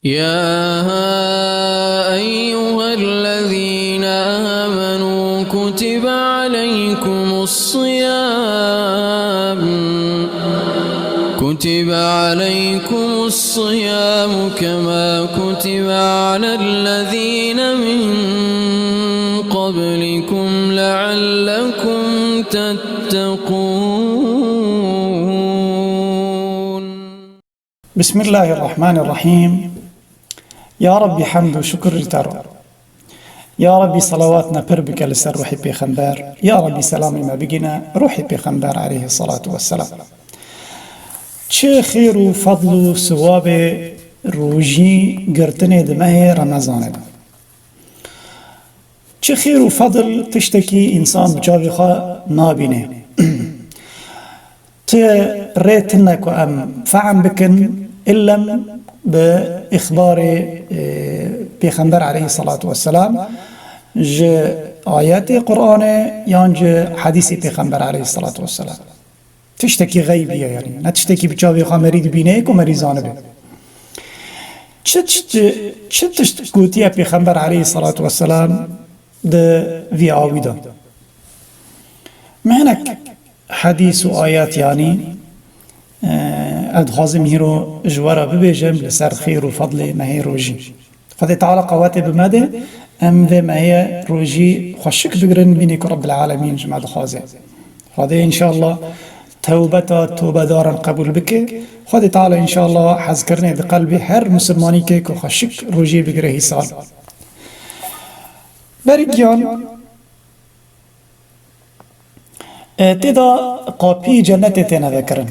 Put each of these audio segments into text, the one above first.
يا أيها الذين آمنوا كتب عليكم الصيام كما كتب على الذين من قبلكم لعلكم تتقون. بسم الله الرحمن الرحيم. يا ربي حمد وشكر ترى، يا ربي صلواتنا بربك لسر روحي بيخنبار، يا ربي سلامي ما بقينا روحي بيخنبار عليه الصلاة والسلام. چه خير و فضل و ثواب روجي گرتنه دمه رمضان ده. چه خير و فضل تشتكي انسان بجاوي خواه نابينه ريتنك وأم فعم بكن إلم بإخبار بيخنبر عليه الصلاة والسلام جه آيات قرآن يانج حديث بيخنبر عليه الصلاة والسلام. تشتكي غيبية يعني لا تشتكي بجاوي خواه مريد بينيك ومريزان به. چه قوتيا بيخنبر عليه الصلاة والسلام ده في آويدا معنك حديث و آيات يعني ادخازم هيرو جوارا ببيجم لسر خير و فضل ما هي روجي خذي تعالى قواتي بماده ام ذي ما هي روجي خوشك بقرن بينك رب العالمين جمع دخازي خذي ان شاء الله توبة دارا قبول بك خذي تعالى ان شاء الله حذكرني بقلبي هر مسلماني كيك وخشك روجي بقره سال بريجيان تدا قابي جنتي تينا ذكرن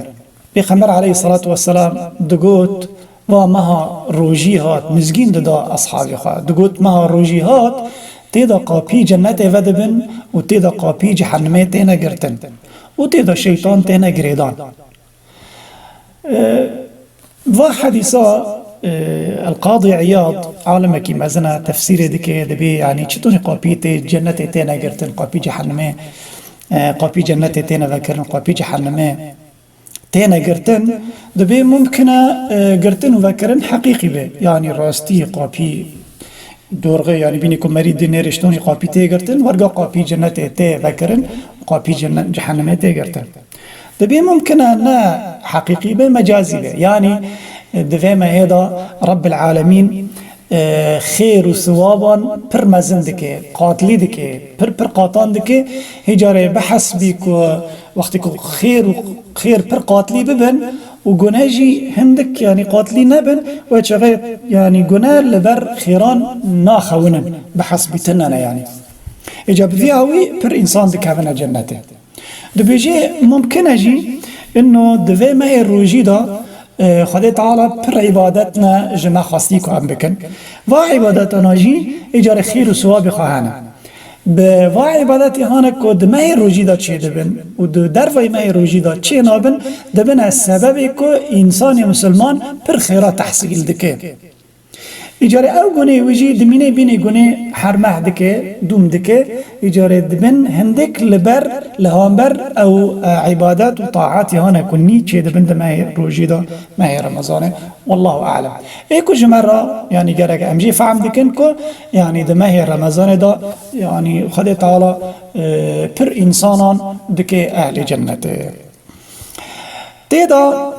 بيخمر عليه الصلاة والسلام دقوت ومها روجيهات مزجين دا أصحابي خواه دقوت مها روجيهات تدا قابي جنتي ودبن و تدا قابي جحنمي تينا قرتن و تدا شيطان تينا قريدان وحديثا القاضي عياض عالمكي مازنا تفسير دكي دبي يعني چطور قابي جنتي تينا قرتن قابي جحنمي قابي جنتي تينا ذكرن قابي جحنمي تينا قرتن دبي ممكنة قرتن وذكرن حقيقي به يعني راستي قابي دورغي يعني بينكم مريد دينيرشتوني قابي تي قرتن ورقا قابي جنتي تي ذكرن قابي جحنمي تي قرتن دبي ممكنة نا حقيقي به مجازي به يعني دفع ما هذا رب العالمين خير و ثوابا پر مزن دكي قاتلي دكي پر قاطان دكي هجاره بحسبك وقتك خير پر قاتلي ببن و گناهجي هندك يعني قاتلي نبن و چغير يعني گناه لبر خيران ناخونن بحسب تننا يعني اجاب ذيهوي پر انسان دكابنا جنته دبيجي ممكن اجي انه دفع ما هي الروجي دا خدای تعالی پر عبادتنا جمع خاصی کو هم بکن و عبادتنا جی اجاره خیر و ثواب خواهانه به و عبادتی هانه کو دمه روجی دا چه دبن و در وی مه روجی دا چه نابن دبن از سبب کو انسان مسلمان پر خیرات تحصیل دکه اجاره او گونه وجی دمینه بینه گونه هر مه دکه دوم دکه اجاره دبن هندک لبر لهامبر او عبادات و طاعات هانا کنی چه دبن دمه روجی دا مه رمضانه والله اعلم ایکو جمره يعني گرگ امجی فهم دکن کو يعني دمه رمضانه دا يعني خد تعالی پر انسانان دکه اهل جنته تیدا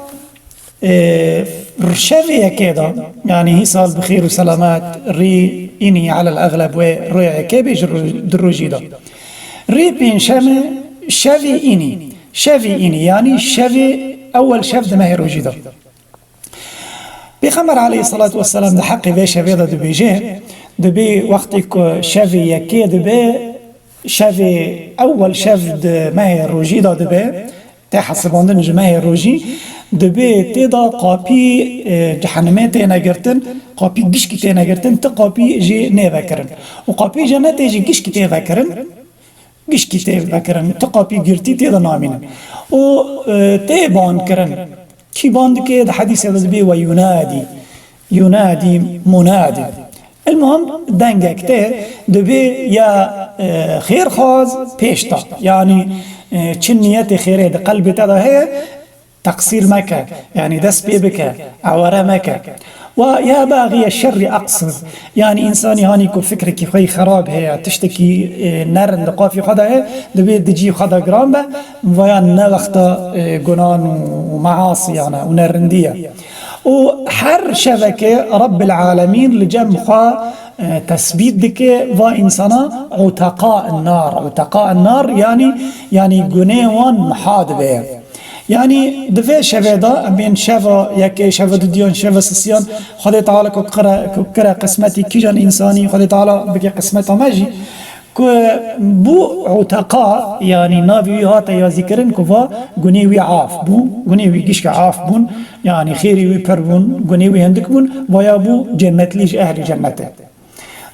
رشاوية كده يعني هي صال بخير وسلامات ري إني على الأغلب وري كبيج دروجي ده ري بين شافي إني يعني شافي أول شاف ده ما هي روجي ده بيخمر عليه الصلاة والسلام ده حقي بي شافي ده بيجي ده بي وقتك شافي يكي ده بي شافي أول شاف ده ما هي روجي ده بي تحسبوندن جماهي روجي دبي تيدا قابي جحنمي تينا قرتن قابي قشكي تينا قرتن تقابي جي نيفاكرن وقابي جنتي جي قشكي تيفاكرن قشكي تيفاكرن تقابي قرتي تيدا نامين و تيبان كرن كي باند كي ده حديث يذبي ينادي منادي المهم دنگك تي دبي يا خير خاز بيشتا يعني چن نيت خيره ده قلب تدا هي تقصير مكة يعني دس بيبك عوارة مكة ويا باغي الشر أقصر، يعني إنساني هاني كو فكرك خوي خراب هي تشتكي نرن لقافي خدا هي دبي دجي خدا قرامبه ويا نوختا قنان ومعاصي يعني ونرندية. وحر شبكة رب العالمين لجمع تثبيت دك وإنسانا عتقاء النار. عتقاء النار يعني قنيوان محادبه، يعني دفع شفادا بين شفا يكي شفا دديان شفا سسيان خدي تعالى كقرا قسمتي كيجان إنساني خدي تعالى بكي قسمته ماجي بو عتقاء يعني نافي هاتا يا ذكرن كفا غنيوي عاف بو غنيوي كيشك عاف بون يعني خيري وي بون غنيوي هندك بون ويا بو جنت ليش أهل جنته.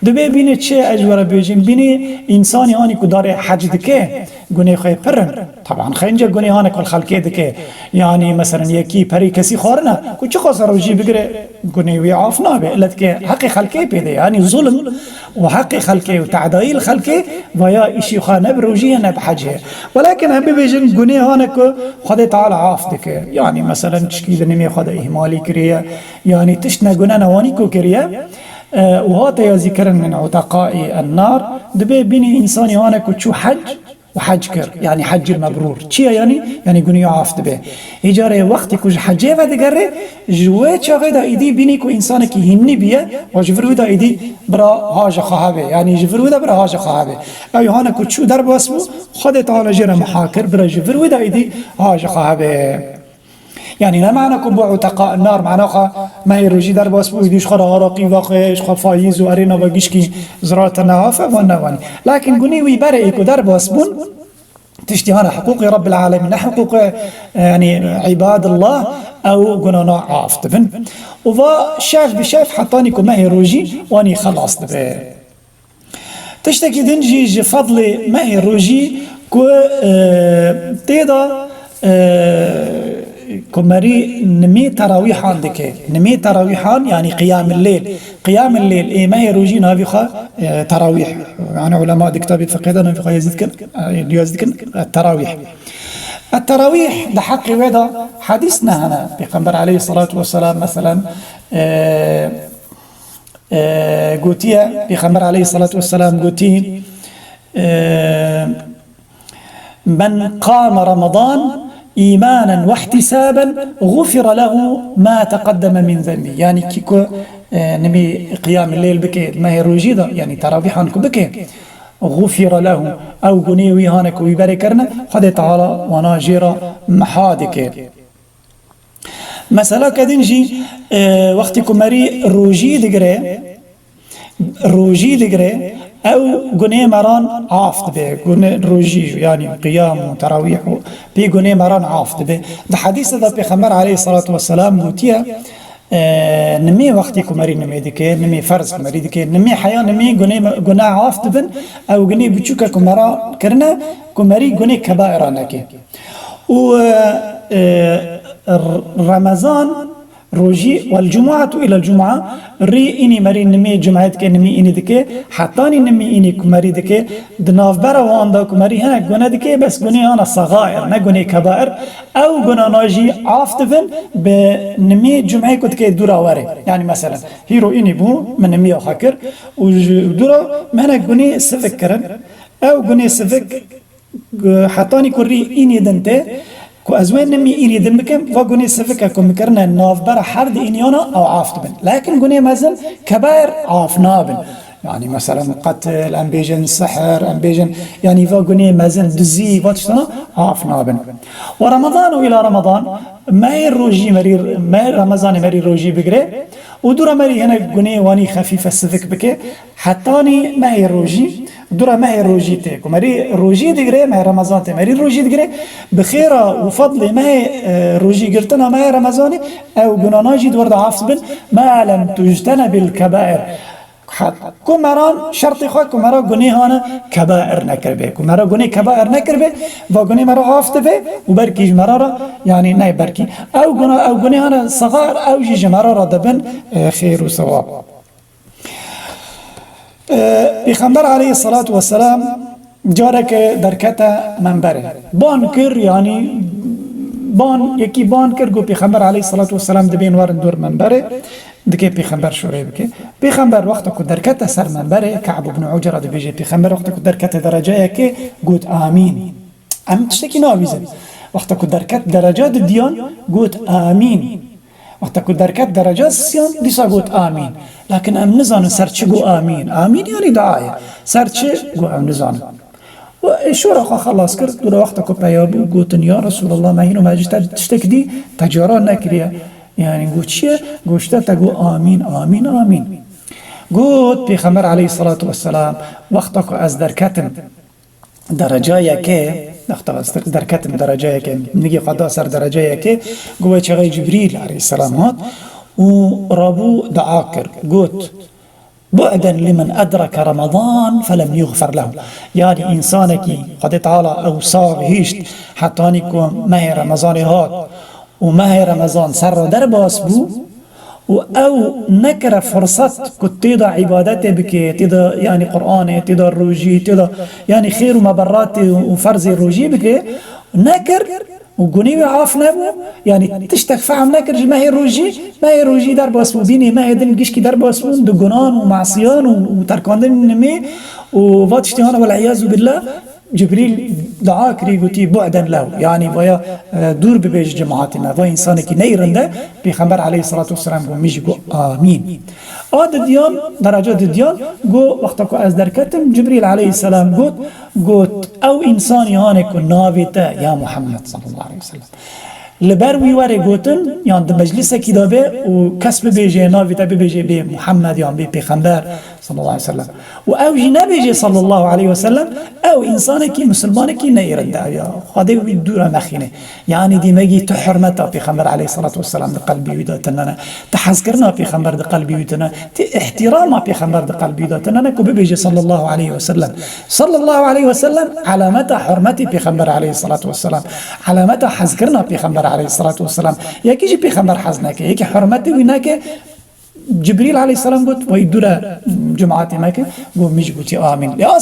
دبي بینی چه اجوره بیجیم بینی انسانی هانی که داره حج دکه گناه خواهی پرن طبعا خینجا گناه هانی کل خلقه دکه يعني مثلا یکی پری کسی خورنه که چه خواست روجی بگره گناه وی عاف نابه الا که حق خلقه پیده يعني ظلم و حق خلقه و تعدایی الخلقه و یا اشی خواه نب روجیه نب حجه. ولكن هم بیجیم گناه هانی که خدا تعالی عاف دکه يعني مثلا چکی نمی خدا اهمالی کریه يعني تشنا گناه نوانی کو کریه وهذا يا ذكر من عتقاء النار. دبي بيني إنساني هانا كتشو حج وحج كر يعني حج المبرور شيء يعني قني عافت به إجارة وقت كوج حجة ودقرة جوات شغدا إيدي بيني كو إنسانك يهني بيه وجفرودا إيدي برا هاج خهابه يعني جفرودا برا هاج خهابه أو هانا كتشو درب واسمو خد تعالى جرى محاكر برا جفرودا إيدي هاج خهابه. يعني لا معنى كبو عتقاء النار معناها ما هي روجي در باس بو يديش خرا عراقي واقعش خا فايز وارينا باقيشكي زراعة النهافة والنواني. لكن قنيوي برئيكو در باس بون تشتهانا حقوق رب العالمين حقوق يعني عباد الله او قنانا عافت بن وفا شاف بشاف حطانيكو ما هي روجي واني خلاص دبي تشتكي دنجي فضل ما هي روجي كو تيدا كمري نمي تراويحان دكي نمي تراويحان يعني قيام الليل إيه ما هي روجين هذه تراويح يعني علماء كتاب الفقه هذا في يزدكن التراويح ده حق ودا حديثنا هنا بيغمبر عليه الصلاة والسلام مثلا قوتيا بيغمبر عليه الصلاة والسلام قوتي من قام رمضان إيمانا واحتسابا غفر له ما تقدم من ذنبه. يعني كيكو نمي قيام الليل بكي ما هي روجيدة يعني تراويحانك بكي غفر له أو قنيوي هانك ويباركرنا خد تعالى وناجير محادك. مثلا كدنجي وقتكم مري روجي دقري أو قني مران عافت به قني روجي يعني قيام وتراويح بي قني مران عافت به. ده حديث ده بيغمبر عليه الصلاة والسلام قوتيا نمي وقتكم مري نمي دكي نمي فرز مري دكي نمي حياة نمي قني عافت بن أو قني بتشوكا كمرا كرنا كمري قني كبائر نكي. و رمضان روجي والجمعة إلى الجمعة ري إني مري نمي جمعة كنمي إني دكي حتاني نمي إني كمري دكي دناف برا واندا كمري هنا قنا دكي بس قني أنا صغائر نا قني كبائر أو قنا ناجي عافتفن بنمي جمعة كتكي دورا واري. يعني مثلا هيرو إني بو من نمي أخاكر ودورا مهنا قني سفك كرن أو قني سفك حتاني كوري إني دنتي كو أزوين نمي إني دن بكم وقوني سفكا كم كرنا ناف برا حرد إنيانا أو عافت بن. لكن قوني مازل كبائر عافنا بن يعني مثلا قتل أنبيجن سحر أنبيجن يعني وقوني مازل دزي واتشتنا عافنا بن. ورمضان إلى رمضان ما الروجي مرير ما رمضان مرير روجي بقري ودورا مري هنا قوني واني خفيفة سفك بكي حتاني ما هي الروجي دورا ما هي روجي تيك ومري روجي دقري ما هي رمضان تي مري روجي دقري بخيرة وفضل ما هي روجي قرتنا ما هي رمضاني أو قناناجي دورد عافص بن ما لم تجتنب الكبائر كمران شرطي خواك كمرا قني هانا كبائر نكربه كمرا قني كبائر نكربه وقني مرا عافت به وبركي مرارا يعني ناي بركي أو قني هانا صغار أو جي مرارا دبن خير وثواب. بيغمبر عليه الصلاة والسلام جارك دركتا منبره بانكر يعني بان يكي بانكر قو بيغمبر عليه الصلاة والسلام دبين وارن دور منبره دكي بيخمبر شوري بكي بيخمبر وقت كو دركته سر منبره كعب بن عجرة دي بيجي بيخمبر وقت كو دركته درجه كي قوت آمين ام تشتكي ناويزه وقت كو دركت درجات الديان قوت آمين وقت كو دركت درجات السيان ديسا قوت آمين لكن ام نزان سر چه قو آمين آمين يعني دعاية سر چه قو ام نزان شو رخا خلاص کرد دو وقت کو پیابو گوتن یا رسول الله ما اینو ماجی تشتک دی تجارا نکریه یعنی گوت چیه گوشته تا گو آمین آمین آمین گوت پیغمبر علیه الصلاة والسلام وقت کو از درکتم درجه که وقت از درکتم درجه که نگی قدا سر درجه که گوه چغی جبریل علیه السلام هات و رابو دعا کرد گوت بعدا لمن أدرك رمضان فلم يغفر له يعني إنسانك قد تعالى أو صاغ هيشت حتى نكون ماه رمضان هات وماه رمضان سر در باس بو أو نكر فرصة كنت تيضا عبادته بك تيضا يعني قرآن تيضا الروجي تيضا يعني خير ومبرات وفرز الروجي بك نكر وقنيوي عاف نبو يعني تشتك فعم نكر ما هي روجي در باسمو بيني ما هي دن قشكي در باسمو دو قنان ومعصيان وتركاندن نمي وفاتشتهانا والعياذ بالله جبريل دعا كري قلتي بعدا له يعني ويا دور ببيج جماعتنا ويا إنسانك نيرنده بيخمبر عليه الصلاة والسلام قو ميجي قو آمين الديان درجات الديان قو وقتكو از دركتم جبريل عليه السلام قوت أو إنساني هانك نابتا يا محمد صلى الله عليه وسلم لبروي وري قوتن يعني ده مجلسه كدابه وكسب بيجي نافتا بيجي بمحمد يعني بيغمبر صلى الله عليه وسلم او جنا بيجي صلى الله عليه وسلم او انسانك مسلمانك نيرد يا خدي بدور مخينه يعني دي مجي تحرمته بيغمبر عليه الصلاه والسلام بقلبي وداتنا تحذكرنا بيغمبر بقلبي ودنا احترام بيغمبر بقلبي وداتنا كو بيجي صلى الله عليه وسلم صلى الله عليه وسلم علامه حرمتي بيغمبر عليه الصلاه والسلام علامه حذكرنا بيغمبر عليه الصلاة والسلام يكي جي بيخمبر حزنك يكي حرمتي ويناك جبريل عليه السلام قلت ويدولا جمعاتي ماك قول مش قلت آمين يا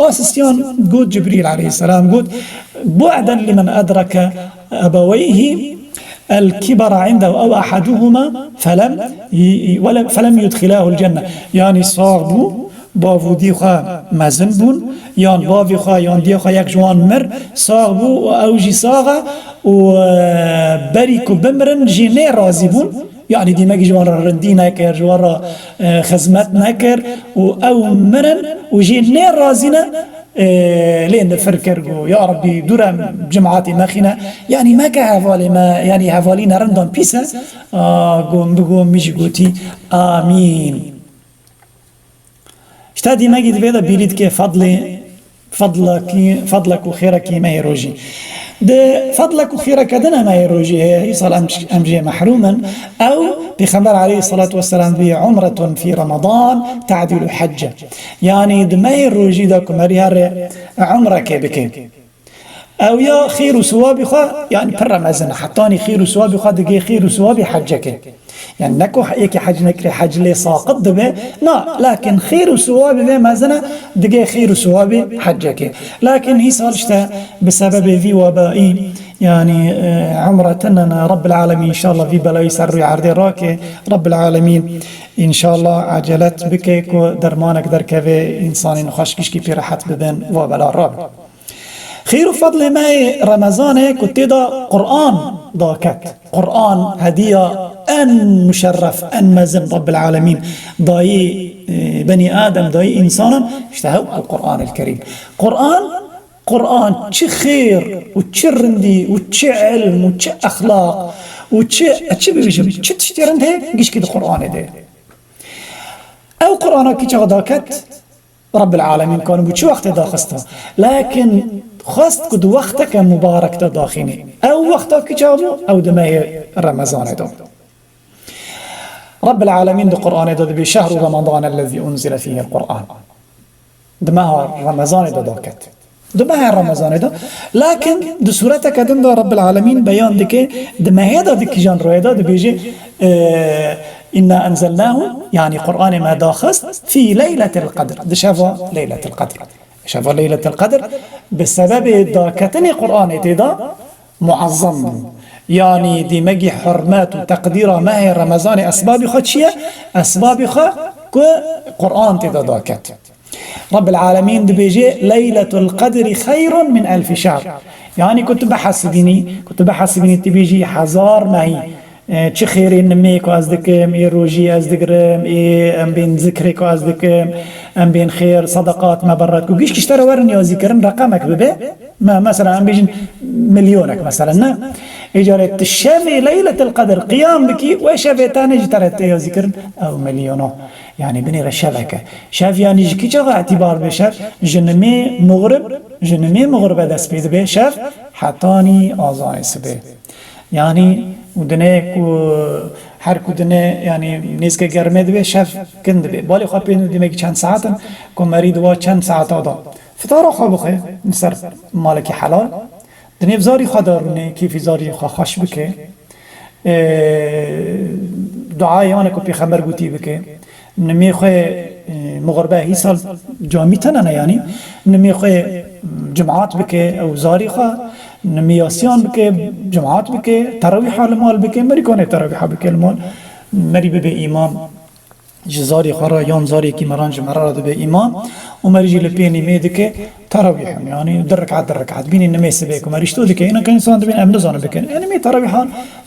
أساسيان قلت جبريل عليه السلام قلت بعدا لمن أدرك أبويه الكبر عنده أو أحدهما فلم يدخلاه الجنة يعني صاغبو باو ديخا مزنبون يان باوی خواه يان ديخا یک جوان مر صاغبو او جي صاغا و بريكو بمرن جي نه رازي بون يعني دي ماجي جوان رندي نكر جوان خزمت نكر و او مرن و جي نه رازينا لين فركر يا ربي دورا جماعتي ماخينا يعني ما كهفالي ما يعني هفالينا رندان بيسا قوم بقوم ميجي قوتي آمين اشتادي ما قد بيضا بيريد كي فضلك وخيرك ما يروجي ده فضلك وخيرك دنا ما يروجي يصل أمجي محروما أو بخمر عليه الصلاة والسلام بعمرة في رمضان تعدل حجة يعني ده ما يروجي داكو مريار عمرة كي أو يا خير وسوابي خا يعني برا مازن حطاني خير وسوابي خا دقي خير وسوابي حجك يعني نكو يكي حج نكري حج لي ساقط دبي لا لكن خير وسوابي ذي مازن دقي خير وسوابي حجك لكن هي صالشتا بسبب في وبائي يعني عمرتنا رب العالمين إن شاء الله في بلا يسر عرضي راكي رب العالمين إن شاء الله عجلت بك درمانك دركبه إنسان خشكشكي في راحت ببن وبلا رابع خير وفضل ما رمضان كنت دا قرآن داكت قرآن هدية أن مشرف أن مزن رب العالمين داي بني آدم داي إنسانا اشتهوا القرآن الكريم قرآن چه خير وچه رندي وچه علم وچه أخلاق وچه بيجم چه تشترند هيك قيش كده قرآن ده أو قرآن كي چه داكت رب العالمين كانوا بشو وقت داخسته لكن خاست كد وقتك مبارك تداخيني أو وقتك جابو أو دماء رمضان دو رب العالمين دو قرآن دو بشهر رمضان الذي أنزل فيه القرآن دماء رمضان دو داكت دماء رمضان دو لكن دو سورتك دو رب العالمين بيان دكي دماء دا دكي جان روي دا بيجي إنا أنزلناه يعني قرآن ما داخست في ليلة القدر دشافا ليلة القدر شافوا ليلة القدر بسبب داكتني قرآن تدا معظم يعني دي مجي حرمات وتقدير ماهي رمضان أسباب خود شيء أسباب خود قرآن تداداكت رب العالمين دبيجي ليلة القدر خير من 1000 شهر يعني كنت بحسبيني تبيجي حزار ماهي چه خیری نمیک از دکم ای روزی از دکرم ای ام بین ذکرک از دکم ام بین خیر صدقات مبرات کو گیش کشتر ورن یا ذکرن رقمک ببه ما مثلا ام بیجن مليونك مثلا نه اجاره شفي ليله القدر قيام بكي وشفي تاني جترت يا ذكرن او مليونه يعني بني رشبكه شاف يعني جكي جا اعتبار بشر جنمي مغرب دست بيد به شاف حتاني آزان سبه يعني ودنه و هر کدنه یعنی نیست که گرمه دوه شف کند به بالی خواه پیدا دیمه که چند ساعتن که مرید و چند ساعت آدا فتارا خواه بخواه نصر مالک حلال دنه بزاری خواه دارونه کیفی زاری خواه خوش بکه دعای آنه که پیغمبر گوتی بکه نمی خواه مغربه هی سال جامی تننه یعنی نمی خواه جمعات بکه او زاری خواه نمیاسیان بکه جماعت بکه تراویح المال بکه مری کنه تراویح بکه المال مری به امام جزاری خورا یان زاری کی مرانج مرا به امام و مری جل پینی میده که تراویح یعنی در رکعت بین نمیسه که مریش تو دکه اینا که انسان بین امن زانه بکن یعنی می تراویح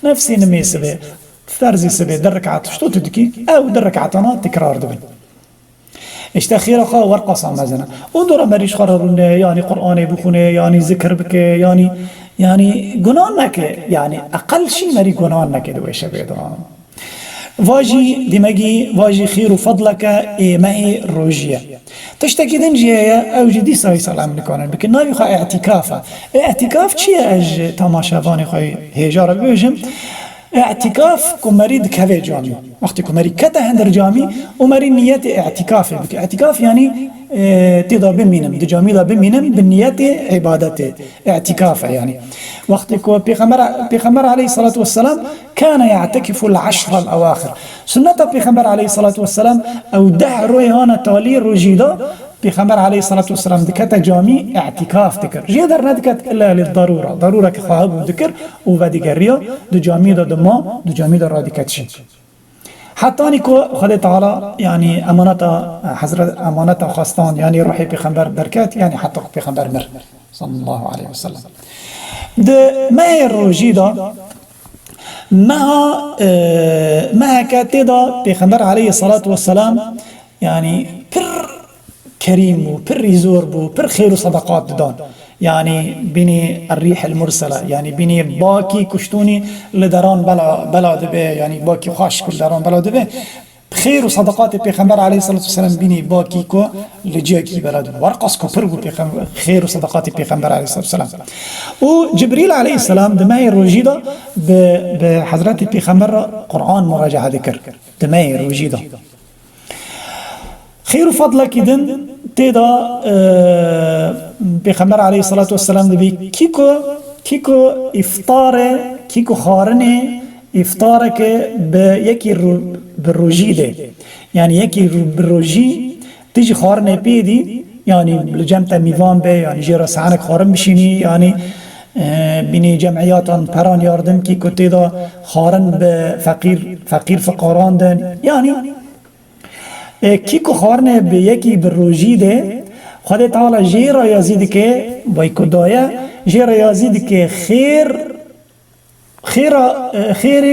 نفسی نمیسه فرضی سبه در رکعت شتو تدکی او در رکعتنا تکرار دبن اشتخير خا ورقة صامزنا ودور مريش خررونه يعني قرآن بخونه يعني ذكر بك يعني جنان نك يعني أقل شيء مري جنان نك دويش بيدان واجي دمجي واجي خير وفضلك معي روجية تشتكي دنجيا أو جدي صلى سلام لكون بك نبي خا اعتكاف شيء أج تماشافاني خا هجار بيجم اعتكاف كمريد كذا جامي وقت كمريد كذا هندر جامي ومريد نية اعتكاف بك اعتكاف يعني تضرب بمينم دجامي ضرب بمينم بالنية عبادته اعتكاف يعني وقت كو بيغمبر عليه الصلاة والسلام كان يعتكف العشر الأواخر سنة بيغمبر عليه الصلاة والسلام أو دهر هانا تالي رجيدا بيغمبر عليه الصلاة والسلام دكتا جامي اعتكاف ذكر جيدر ندكت إلا للضرورة ضرورة كخواهب ذكر وفادقريا دو جامي دو دما دو جامي دو رادكت شي حتى نيكو خدا تعالى يعني أمانة حضرت أمانة خاصتان يعني روحي بيغمبر بركات يعني حتى بيغمبر مر صلى الله عليه وسلم ده ما الرجيدة ما كاتدا بيغمبر عليه الصلاة والسلام يعني كريم وبر يزور بر خير وصدقات دان يعني بني الريح المرسلة يعني بني باكي كشتوني لدران بلا دبه يعني باكي خاش كل دران بلا دبه خير وصدقات بيغمبر عليه الصلاة والسلام بني باكي كو لجاكي بلا دبه ورقص كو خير وصدقات بيغمبر عليه الصلاة والسلام وجبريل عليه السلام دماء الرجيدة بحضرات بيغمبر قرآن مراجعة ذكر دماء الرجيدة خير وفضلك إذن تدا بيغمبر عليه الصلاة والسلام دبي كيكو إفطار كيكو خارنه إفطارك بيكي بالرجيدة يعني يكي بالرجي تيجي خارنه بيدي يعني لجمتا ميوان بي يعني جيرا سعنك خارن بشيني يعني بینی جمعیاتان پران یاردم کی کتیدا خارن به فقیر فقاران دن یعنی کی کو خارنه به یکی بروجی ده خدا تعالی جیرا یزید که بای کدایا جیرا یزید که خیر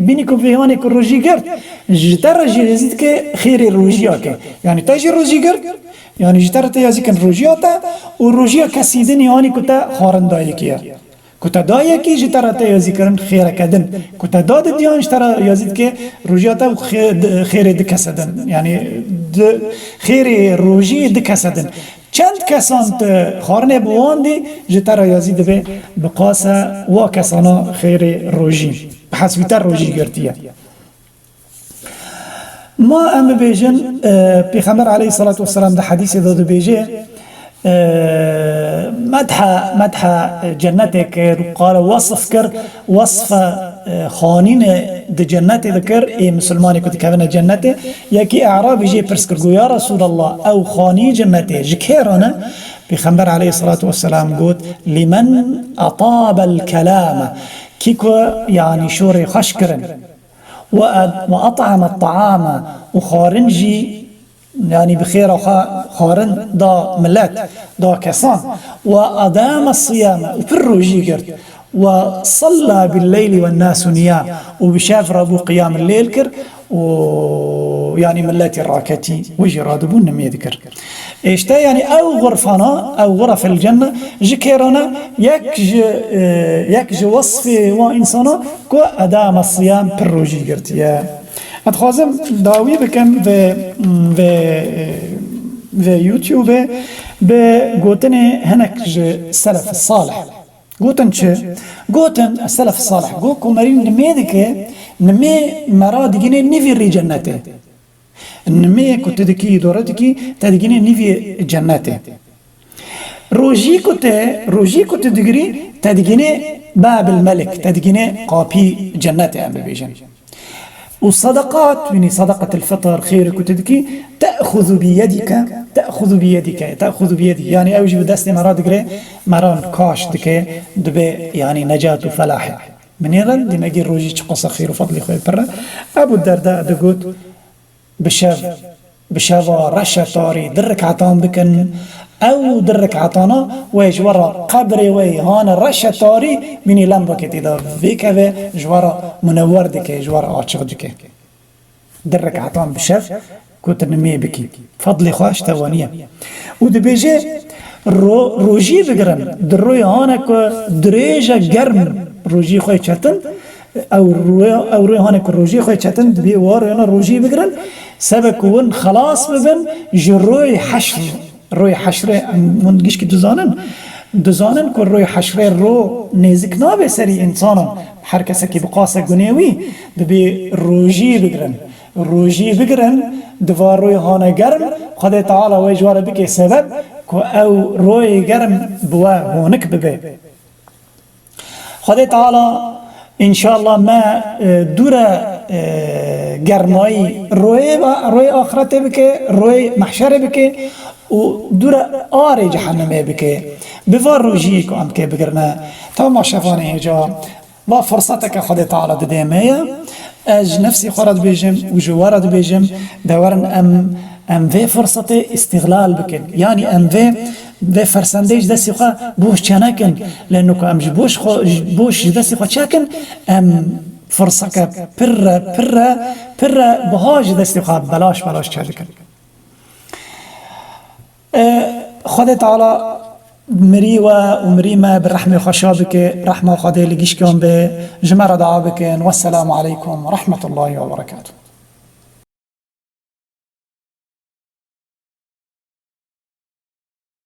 بینی کو فیهانی که روجی کرد جتر یزید که خیر روجی که یعنی تاجی روجی کرد يعني جترت يازي كان روجياتا وروجيا كسيدن يعني كتا خارن دايكيا كتا دايكي جترت يازي كان خير كدن كتا داد ديان جتر يازيد كي روجياتا خير دكسدن يعني خير روجي دكسدن چند کسانت خارنه بواندی جتر یازید به بقاسه و کسانا خیر روجی بحسبتر روجی گرتیه ما ام بيجن بيغمبر عليه الصلاة والسلام ده حديث ذو بيجي مدح جنتك قال وصف خانين ده جنت ذكر اي مسلماني كنت كفنا جنته يكي اعرابي جي برسكرقو يا رسول الله او خاني جنته جكيرنا بيغمبر عليه الصلاة والسلام قلت لمن اطاب الكلام كيكو يعني شوري خشكرن وأطعم الطعام وخارنجي يعني بخير خارن دا ملات دا كسان وأدام الصيام وبالروجي قرد وصلى بالليل والناس نيام وبشاف ربو قيام الليل كر ويعني ملاتي الراكتي وجرادبون نم يذكر اشتا يعني او غرفنا او غرف الجنة جكيرنا يكج وصف وانسانا كو ادام الصيام بالروجي قرد يا اتخازم داوي بكم في يوتيوب بقوتن هناك السلف الصالح قوتن چه؟ قوتن السلف الصالح قو كومارين نميدك نمي مراد جيني نيفي ري جنته نمي كنت دكي دورتكي تدجيني نيفي جنته روجي كنت دجري تدجيني باب الملك تدجيني قابي جنته ام بيجن والصدقات يعني صدقة الفطر خير كتدكي تأخذ بيدك يعني أوجي بدستي مراد قري مران كاش دكي دبي يعني نجاة وفلاح من يرن دي نجي روجي قصة خير وفضل خوي برا أبو الدرداء دقوت بشافا رشا طاري درك عطان بكن أو درك عطانا ويجورا قبري وي هانا رشا طاري مني لمبا كتدار فيكا جوارا منور دكي جوارا عاشق دكي درك عطان بشاف كنت نمي بكي فضلي خواش توانية ودبيجي روجي بقرن دروي هانا كو دريجا قرن روجي خوي چتن او روي هانا كو روجي خوي چتن دبي وار روجي بقرن سبكون خلاص ببن جروي حشر روی حشره من گیش که دزانن که روی حشره رو نزدیک نابه سری انسانم هر کسی که بقاسه گنیوی دبی روجی بگرن دوار روی هانه گرم خدا تعالی و جوار بکی سبب که او روی گرم بوا هونک ببه خدا تعالی انشاءالله ما دوره گرمایی روی آخرت بکه روی محشر بکه و دورة آري جهنمي بكي بفار روجيك وعم كي بقرنا تو ما شافاني هجا با فرصتك خدي تعالى دديمية اج نفسي خورد بيجم وجوارد بيجم دورن ام في فرصتي استغلال بكن يعني ام في فرسنديج دسي خوا بوش چنكن لانه ام بوش دسي خوا چكن ام فرصك پر بهاج دسي خوا بلاش چدكن خدا تعالى مري ومري ما بالرحمة خشابك رحمة خدا لقيش كون بجمرة دعابك والسلام عليكم ورحمة الله وبركاته.